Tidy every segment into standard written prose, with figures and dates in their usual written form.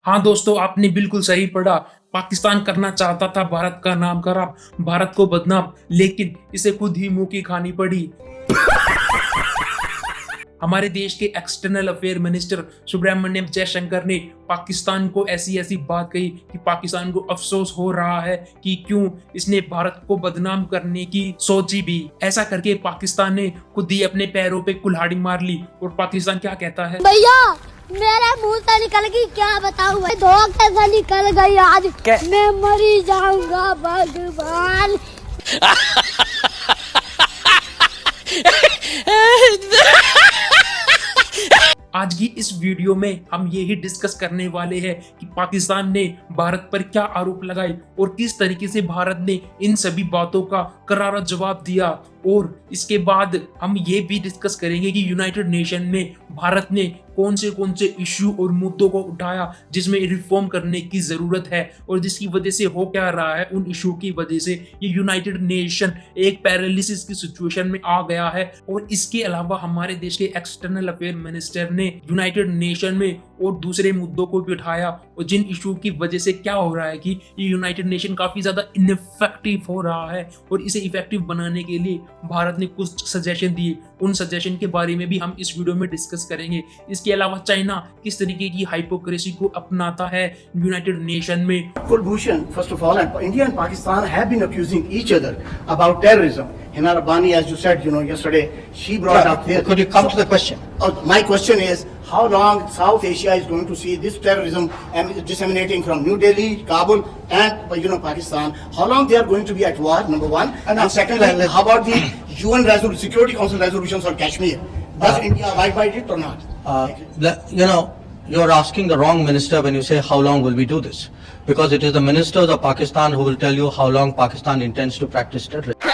हाँ दोस्तों, आपने बिल्कुल सही पढ़ा। पाकिस्तान करना चाहता था भारत का नाम खराब, भारत को बदनाम, लेकिन इसे खुद ही मुंह की खानी पड़ी। हमारे देश के external affair minister Subrahmanyam Jaishankar ने पाकिस्तान को ऐसी ऐसी बात कही कि पाकिस्तान को अफसोस हो रहा है कि क्यों इसने भारत को बदनाम करने की सोची भी। ऐसा करके पाकिस्तान ने खुद ही अपने पैरों पे कुल्हाड़ी मार ली। और पाकिस्तान क्या कहता है? भैया मेरे मुंह से निकल गई, क्या बताऊं भाई, धोखे से निकल गई आज। मैं मरी जाऊंगा भगवान। आज की इस वीडियो में हम यही डिस्कस करने वाले हैं कि पाकिस्तान ने भारत पर क्या आरोप लगाए और किस तरीके से भारत ने इन सभी बातों का करारा जवाब दिया। और इसके बाद हम ये भी डिस्कस करेंगे कि यूनाइटेड नेशन में भारत ने कौन से इश्यू और मुद्दों को उठाया जिसमें रिफॉर्म करने की जरूरत है और जिसकी वजह से हो क्या रहा है। उन इश्यू की वजह से ये यूनाइटेड नेशन एक पैरालिसिस की सिचुएशन में आ गया है। और इसके अलावा हमारे देश के एक्सटर्नल अफेयर मिनिस्टर ने यूनाइटेड नेशन में और दूसरे मुद्दों को भी उठाया और जिन इशू की वजह से क्या हो रहा है कि ये यूनाइटेड नेशन काफी ज्यादा इनफेक्टिव हो रहा है। और इसे इफेक्टिव बनाने के लिए भारत ने कुछ सजेशन दिए, उन सजेशन के बारे में भी हम इस वीडियो में डिस्कस करेंगे। इसके अलावा चाइना किस तरीके की हाइपोक्रेसी को अपनाता है यूनाइटेड नेशन में। Kulbhushan, first of all, and India and Pakistan have been accusing each other about terrorism. Hina Rabbani, as you said, yesterday, she brought up here. Could you come to the question? My question is, how long South Asia is going to see this terrorism and disseminating from New Delhi, Kabul, and Pakistan? How long they are going to be at war? Number one, and secondly, how about the UN Security Council resolutions on Kashmir? Does India abide by it or not? You're asking the wrong minister when you say how long will we do this, because it is the ministers of Pakistan who will tell you how long Pakistan intends to practice terrorism.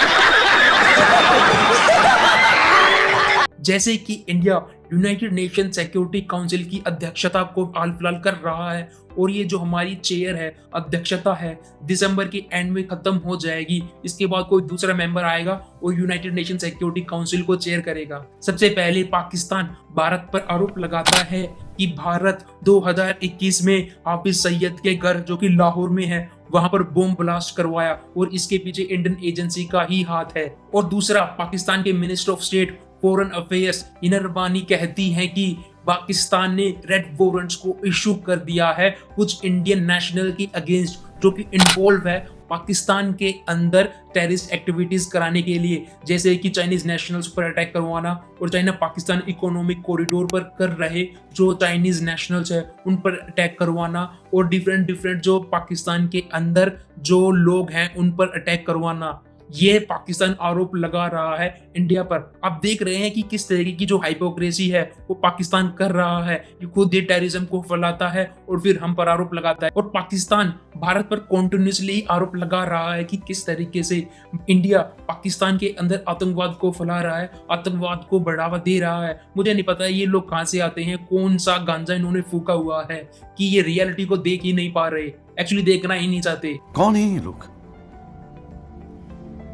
जैसे कि India United nation security council की अध्यक्षता को हाल फिलहाल कर रहा है और ये जो हमारी चेयर है, अध्यक्षता है, दिसंबर के एंड में खत्म हो जाएगी। इसके बाद कोई दूसरा मेंबर आएगा और यूनाइटेड नेशन सिक्योरिटी काउंसिल को चेयर करेगा। सबसे पहले पाकिस्तान भारत पर आरोप लगाता है कि भारत 2021 में हाफिज सईद के घर जो कि लाहौर में है वहां पर बॉम्ब ब्लास्ट करवाया और इसके पीछे इंडियन एजेंसी का ही हाथ है। और दूसरा, पाकिस्तान के minister of state foreign affairs Hina Rabbani कहती हैं कि पाकिस्तान ने रेड वारंट्स को इशू कर दिया है कुछ इंडियन नेशनल के अगेंस्ट जो कि इन्वॉल्व है पाकिस्तान के अंदर टेररिस्ट एक्टिविटीज कराने के लिए, जैसे कि चाइनीज नेशनल्स पर अटैक करवाना और चाइना पाकिस्तान इकोनॉमिक कॉरिडोर पर कर रहे जो चाइनीज नेशनल्स है उन पर अटैक करवाना और डिफरेंट जो पाकिस्तान के अंदर जो लोग हैं उन पर अटैक करवाना। ये पाकिस्तान आरोप लगा रहा है इंडिया पर। आप देख रहे हैं कि किस तरीके की जो हाइपोक्रेसी है वो पाकिस्तान कर रहा है कि खुद ये टेररिज्म को फैलाता है और फिर हम पर आरोप लगाता है। और पाकिस्तान भारत पर कॉन्टिन्यूसली आरोप लगा रहा है कि किस तरीके से इंडिया पाकिस्तान के अंदर आतंकवाद को फैला रहा है, आतंकवाद को बढ़ावा दे रहा है। मुझे नहीं पता ये लोग कहाँ से आते हैं, कौन सा गांजा इन्होंने फूका हुआ है कि ये रियलिटी को देख ही नहीं पा रहे, एक्चुअली देखना ही नहीं चाहते। कौन है ये लोग,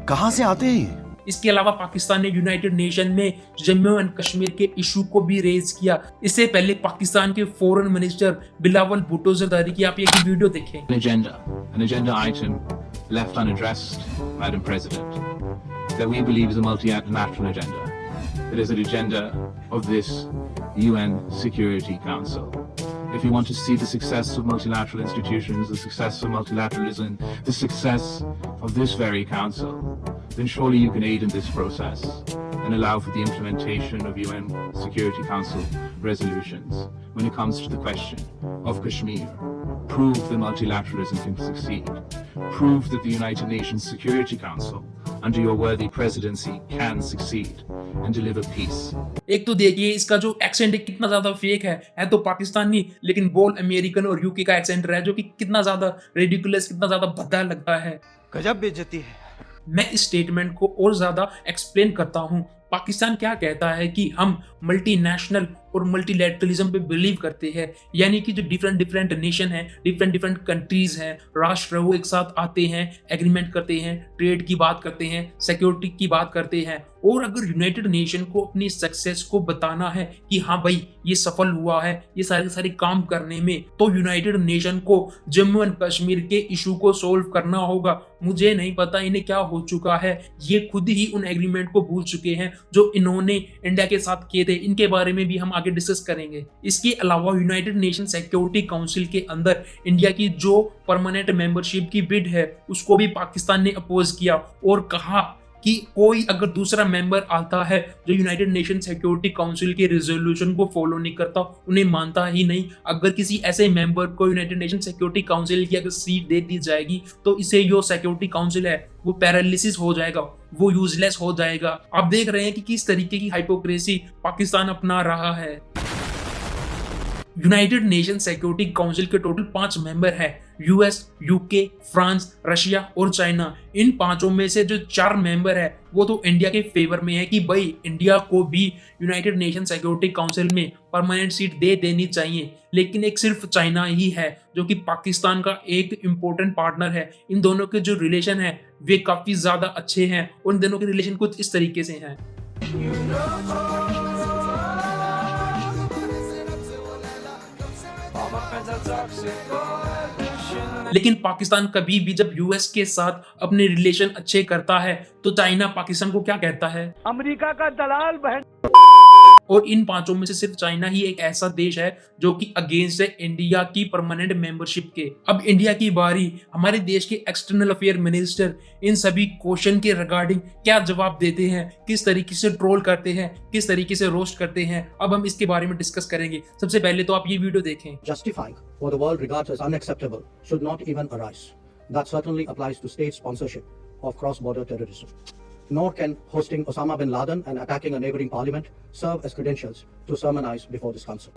कहां से आते हैं? इसके अलावा पाकिस्तान ने यूनाइटेड नेशन में जम्मू एंड कश्मीर के इशू को भी रेज किया। इससे पहले पाकिस्तान के फॉरेन मिनिस्टर बिलावल भुट्टो जरदारी की आप एक वीडियो देखें। An agenda item left unaddressed, Madam President, that we believe is a multilateral agenda. It is an agenda of this UN Security Council. If you want to see the success of multilateral institutions, the success of multilateralism, the success of this very council, then surely you can aid in this process and allow for the implementation of UN Security Council resolutions when it comes to the question of Kashmir. Prove that multilateralism can succeed. Prove that the United Nations Security Council, under your worthy presidency, can succeed and deliver peace. एक तो देखिए इसका जो accent है कितना ज्यादा fake है तो पाकिस्तानी लेकिन बोल अमेरिकन और यूके का एक्सेंट रहा है जो कि कितना ज्यादा रेडिकुलस, कितना ज्यादा भद्दा लगता है। गजब बेइज्जती है। मैं इस स्टेटमेंट को और ज्यादा एक्सप्लेन करता हूं। पाकिस्तान क्या कहता है कि हम मल्टीनेशनल और मल्टीलैटरलिज्म पे बिलीव करते हैं, यानी कि जो डिफरेंट नेशन है, डिफरेंट कंट्रीज हैं, राष्ट्र वो एक साथ आते हैं, एग्रीमेंट करते हैं, ट्रेड की बात करते हैं, सिक्योरिटी की बात करते हैं। और अगर यूनाइटेड नेशन को अपनी सक्सेस को बताना है कि हाँ भाई ये सफल हुआ है ये सारे काम करने में, तो यूनाइटेड नेशन को जम्मू एंड कश्मीर के इशू को सोल्व करना होगा। मुझे नहीं पता इन्हें क्या हो चुका है, ये खुद ही उन एग्रीमेंट को भूल चुके हैं जो इन्होंने इंडिया के साथ किए थे। इनके बारे में भी हम आगे डिस्कस करेंगे। इसके अलावा यूनाइटेड नेशन सिक्योरिटी काउंसिल के अंदर इंडिया की जो परमानेंट मेंबरशिप की बिड है उसको भी पाकिस्तान ने अपोज किया और कहा कि कोई अगर दूसरा मेंबर आता है जो यूनाइटेड नेशन सिक्योरिटी काउंसिल के रेजोल्यूशन को फॉलो नहीं करता, उन्हें मानता ही नहीं। अगर किसी ऐसे मेंबर को यूनाइटेड नेशन सिक्योरिटी काउंसिल की अगर सीट दे दी जाएगी तो इसे जो सिक्योरिटी काउंसिल है वो पैरालिसिस हो जाएगा, वो यूजलेस हो जाएगा। आप देख रहे हैं कि किस तरीके की हाइपोक्रेसी पाकिस्तान अपना रहा है। यूनाइटेड नेशन सिक्योरिटी काउंसिल के टोटल 5 मेंबर हैं, यूएस, यूके, फ्रांस, रशिया और चाइना। इन पांचों में से जो 4 मेंबर है वो तो इंडिया के फेवर में है कि भाई इंडिया को भी यूनाइटेड नेशन सिक्योरिटी काउंसिल में परमानेंट सीट दे देनी चाहिए। लेकिन एक सिर्फ चाइना ही है जो कि पाकिस्तान का एक इम्पोर्टेंट पार्टनर है। इन दोनों के जो रिलेशन है वे काफी ज्यादा अच्छे हैं और इन दोनों के रिलेशन कुछ इस तरीके से हैं। लेकिन पाकिस्तान कभी भी जब यूएस के साथ अपने रिलेशन अच्छे करता है तो चाइना पाकिस्तान को क्या कहता है? अमेरिका का दलाल बहन। और इन पांचों में से सिर्फ चाइना ही एक ऐसा देश है जो कि अगेंस्ट है इंडिया की परमानेंट मेंबरशिप के। अब इंडिया की बारी। हमारे देश के एक्सटर्नल अफेयर मिनिस्टर इन सभी क्वेश्चन के रिगार्डिंग क्या जवाब देते हैं, किस तरीके से ट्रोल करते हैं, किस तरीके से रोस्ट करते हैं, अब हम इसके बारे में डिस्कस करेंगे। सबसे पहले तो आप ये वीडियो देखें। Justifying what the world regards as unacceptable should not even arise. That certainly applies to state sponsorship of cross-border terrorism. Nor can hosting Osama bin Laden and attacking a neighboring parliament serve as credentials to sermonize before this council.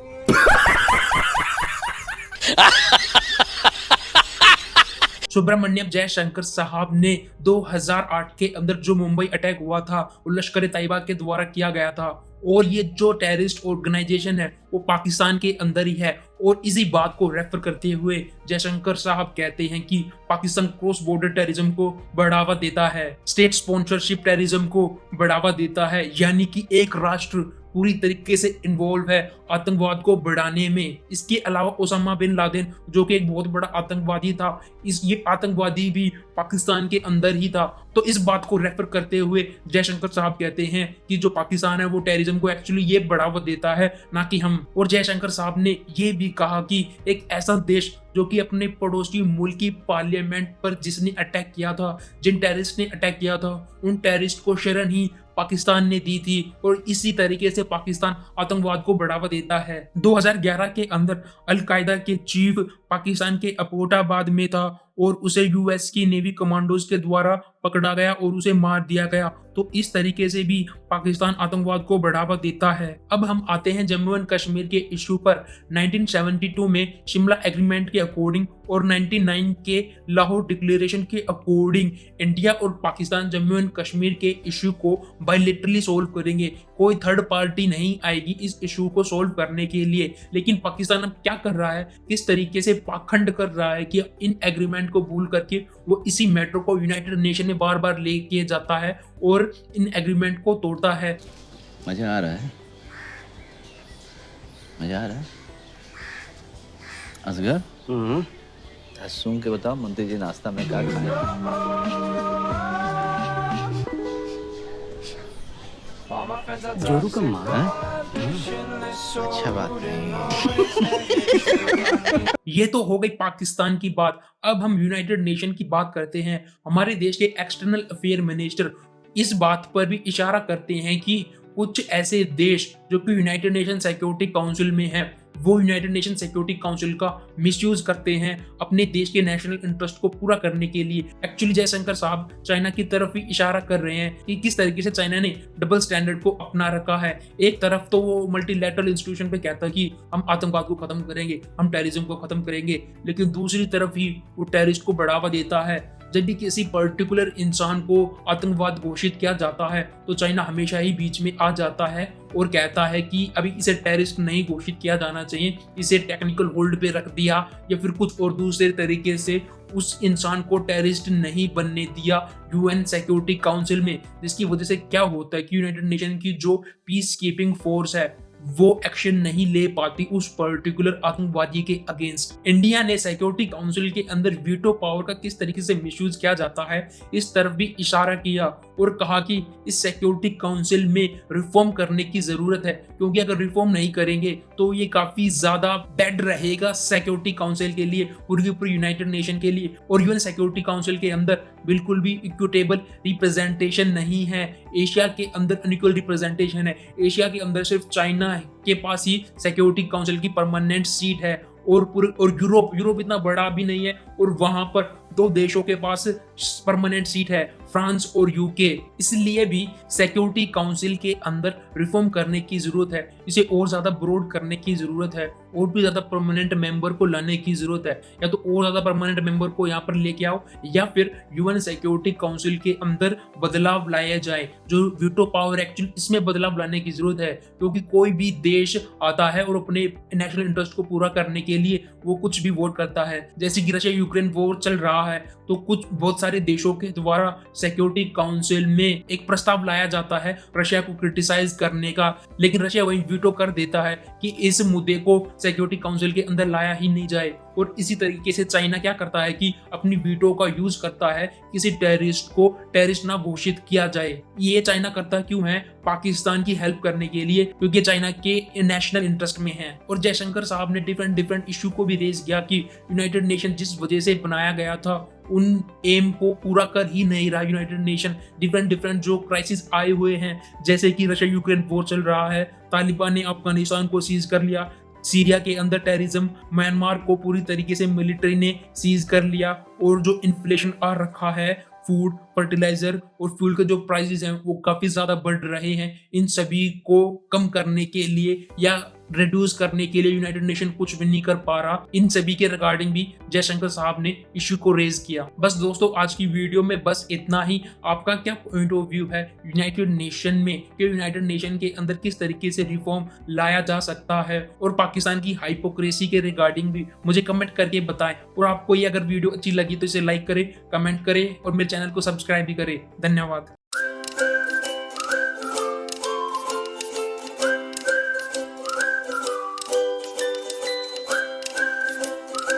Subramaniam Jaishankar साहब ने 2008 के अंदर जो Mumbai attack हुआ था वो लश्कर ए तैयबा के द्वारा किया गया था और ये जो टेररिस्ट ऑर्गेनाइजेशन है वो पाकिस्तान के अंदर ही है। और इसी बात को रेफर करते हुए जयशंकर साहब कहते हैं कि पाकिस्तान क्रॉस बॉर्डर टेररिज्म को बढ़ावा देता है, स्टेट स्पॉन्सरशिप टेररिज्म को बढ़ावा देता है, यानी कि एक राष्ट्र पूरी तरीके से इन्वॉल्व है आतंकवाद को बढ़ाने में। इसके अलावा ओसामा बिन लादेन जो कि एक बहुत बड़ा आतंकवादी था, ये आतंकवादी भी पाकिस्तान के अंदर ही था। तो इस बात को रेफर करते हुए जयशंकर साहब कहते हैं कि जो पाकिस्तान है वो टेररिज्म को एक्चुअली ये बढ़ावा देता है, ना कि हम। और जयशंकर साहब ने ये भी कहा कि एक ऐसा देश जो कि अपने पड़ोसी मुल्क की पार्लियामेंट पर जिसने अटैक किया था, जिन टेररिस्ट ने अटैक किया था, उन टेररिस्ट को शरण ही पाकिस्तान ने दी थी और इसी तरीके से पाकिस्तान आतंकवाद को बढ़ावा देता है। 2011 के अंदर अलकायदा के चीफ पाकिस्तान के अपोटाबाद में था और उसे यूएस की नेवी कमांडोज के द्वारा पकड़ा गया और उसे मार दिया गया। तो इस तरीके से भी पाकिस्तान आतंकवाद को बढ़ावा देता है। अब हम आते हैं जम्मू एंड कश्मीर के इशू पर। 1972 में शिमला एग्रीमेंट के अकॉर्डिंग और 99 के लाहौर डिक्लेरेशन के अकॉर्डिंग इंडिया और पाकिस्तान जम्मू एंड कश्मीर के इशू को बायलैटरली सोल्व करेंगे। कोई थर्ड पार्टी नहीं आएगी इस इशू को सोल्व करने के लिए। लेकिन पाकिस्तान अब क्या कर रहा है, किस तरीके से पाखंड कर रहा है कि इन एग्रीमेंट को भूल करके वो इसी मैटर को यूनाइटेड नेशन में बार बार लेके जाता है और इन एग्रीमेंट को तोड़ता है। मजा आ रहा है, मजा आ रहा है। असगर सुन के बताओ मंत्री जी नाश्ता में क्या खाया? जोरू का माँ। अच्छा बात नहीं। ये तो हो गई पाकिस्तान की बात। अब हम यूनाइटेड नेशन की बात करते हैं। हमारे देश के एक्सटर्नल अफेयर मिनिस्टर इस बात पर भी इशारा करते हैं कि कुछ ऐसे देश जो कि यूनाइटेड नेशन सिक्योरिटी काउंसिल में हैं वो यूनाइटेड नेशन सिक्योरिटी काउंसिल का मिसयूज करते हैं अपने देश के नेशनल इंटरेस्ट को पूरा करने के लिए। एक्चुअली जयशंकर साहब चाइना की तरफ ही इशारा कर रहे हैं कि किस तरीके से चाइना ने डबल स्टैंडर्ड को अपना रखा है। एक तरफ तो वो मल्टीलैटरल इंस्टीट्यूशन पे कहता है कि हम आतंकवाद को खत्म करेंगे, हम टेररिज्म को खत्म करेंगे, लेकिन दूसरी तरफ ही वो टेररिस्ट को बढ़ावा देता है। जब भी किसी पर्टिकुलर इंसान को आतंकवाद घोषित किया जाता है तो चाइना हमेशा ही बीच में आ जाता है और कहता है कि अभी इसे टेररिस्ट नहीं घोषित किया जाना चाहिए, इसे टेक्निकल होल्ड पे रख दिया या फिर कुछ और दूसरे तरीके से उस इंसान को टेररिस्ट नहीं बनने दिया यूएन सिक्योरिटी काउंसिल में, जिसकी वजह से क्या होता है कि यूनाइटेड नेशन की जो पीस कीपिंग फोर्स है वो एक्शन नहीं ले पाती उस पर्टिकुलर आतंकवादी के अगेंस्ट। इंडिया ने सिक्योरिटी काउंसिल के अंदर वीटो पावर का किस तरीके से मिसयूज किया जाता है इस तरफ भी इशारा किया और कहा कि इस सिक्योरिटी काउंसिल में रिफॉर्म करने की जरूरत है, क्योंकि अगर रिफॉर्म नहीं करेंगे तो ये काफी ज्यादा बैड रहेगा सिक्योरिटी काउंसिल के लिए, पूरी यूनाइटेड नेशन के लिए। और यूएन सिक्योरिटी काउंसिल के अंदर बिल्कुल भी इक्विटेबल रिप्रेजेंटेशन नहीं है, एशिया के अंदर अनइक्वल रिप्रेजेंटेशन है। एशिया के अंदर सिर्फ चाइना के पास ही सिक्योरिटी काउंसिल की परमानेंट सीट है और यूरोप इतना बड़ा भी नहीं है और वहां पर 2 देशों के पास परमानेंट सीट है, फ्रांस और यूके। इसलिए भी सिक्योरिटी काउंसिल के अंदर रिफॉर्म करने की जरूरत है, इसे और ज्यादा ब्रॉड करने की जरूरत है, और भी ज्यादा परमानेंट मेंबर को लाने की जरूरत है, या तो और ज्यादा परमानेंट मेंबर को यहाँ पर लेके आओ या फिर यूएन सिक्योरिटी काउंसिल के अंदर बदलाव लाया जाए। जो वीटो पावर एक्चुअली इसमें बदलाव लाने की जरूरत है, क्योंकि कोई भी देश आता है और अपने नेशनल इंटरेस्ट को पूरा करने के लिए वो कुछ भी वोट करता है। जैसे कि रशिया यूक्रेन वॉर चल रहा है तो बहुत सारे देशों के द्वारा सिक्योरिटी काउंसिल में एक प्रस्ताव लाया जाता है रशिया को क्रिटिसाइज करने का, लेकिन रशिया वही वीटो कर देता है कि इस मुद्दे को सिक्योरिटी काउंसिल के अंदर लाया ही नहीं जाए। और इसी तरीके से चाइना क्या करता है कि अपनी वीटो का यूज करता है किसी टेररिस्ट को टेररिस्ट ना घोषित किया जाए। ये चाइना करता क्यों है? पाकिस्तान की हेल्प करने के लिए, क्योंकि चाइना के नेशनल इंटरेस्ट में है। और जयशंकर साहब ने डिफरेंट इशू को भी रेज किया कि यूनाइटेड नेशन जिस वजह से बनाया गया था उन एम को पूरा कर ही नहीं रहा यूनाइटेड नेशन। डिफरेंट जो क्राइसिस आए हुए हैं, जैसे कि रशिया यूक्रेन वॉर चल रहा है, तालिबान ने अफगानिस्तान को सीज कर लिया, सीरिया के अंदर टेररिज्म, म्यांमार को पूरी तरीके से मिलिट्री ने सीज कर लिया, और जो इन्फ्लेशन आ रखा है, फूड, फर्टिलाइजर और फ्यूल के जो प्राइसेस हैं वो काफी ज्यादा बढ़ रहे हैं। इन सभी को कम करने के लिए या रिड्यूस करने के लिए यूनाइटेड नेशन कुछ भी नहीं कर पा रहा। इन सभी के रिगार्डिंग भी जयशंकर साहब ने इशू को रेज किया। बस दोस्तों, आज की वीडियो में बस इतना ही। आपका क्या पॉइंट ऑफ व्यू है यूनाइटेड नेशन में कि यूनाइटेड नेशन के अंदर किस तरीके से रिफॉर्म लाया जा सकता है, और पाकिस्तान की हाइपोक्रेसी के रिगार्डिंग भी मुझे कमेंट करके बताएं। और आपको ये अगर वीडियो अच्छी लगी तो इसे लाइक करें, कमेंट करें और मेरे चैनल को सब्सक्राइब भी करें। धन्यवाद।